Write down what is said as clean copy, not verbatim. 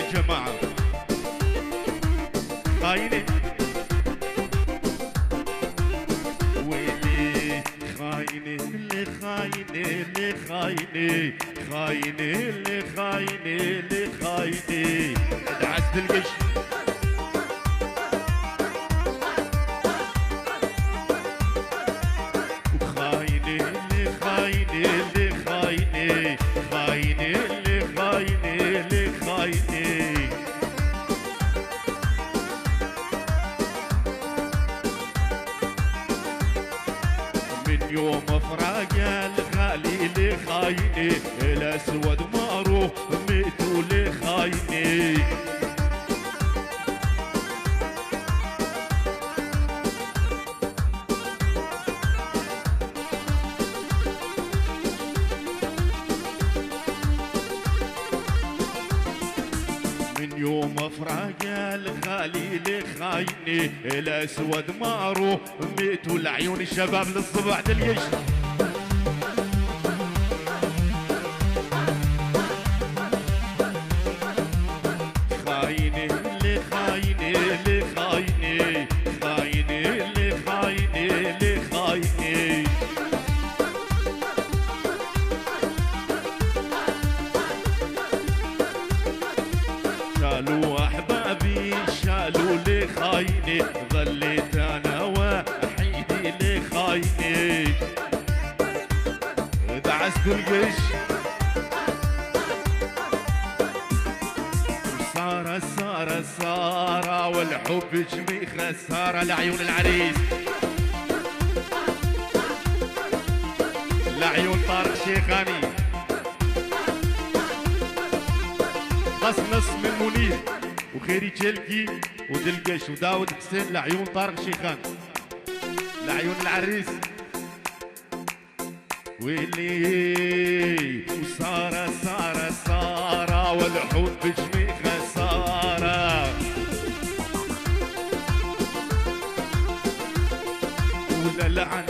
الجماعة خاينة ويلي خاينة اللي خاينة اللي خاينة خاينة اللي خاينة اللي خاينة دعست القش وخاينة اللي خاينة اللي خاينة خاينة اللي خاينة اللي خاينة يوم فراق الغالي لخايني الاسود ماروح ميتوا لخايني من يوم فراق الغالي لخايني الاسود ماروح ميتوا العيون الشباب للصبح دليش خايني اللي خايني اللي خايني خايني اللي خايني اللي خايني شالوا احبابي شالوا لي خايني ظليت انا وحيدي لي خايني دعست القش سارة سارة سارة والحب جمي خسارة لعيون العريس لعيون طارق شيخاني نص من منير وخيري جلكي ودلقش وداود حسين لعيون طارق شيخان لعيون العريس ويلي وسارة سارة سارة والحب جمي خسارة ولا لعن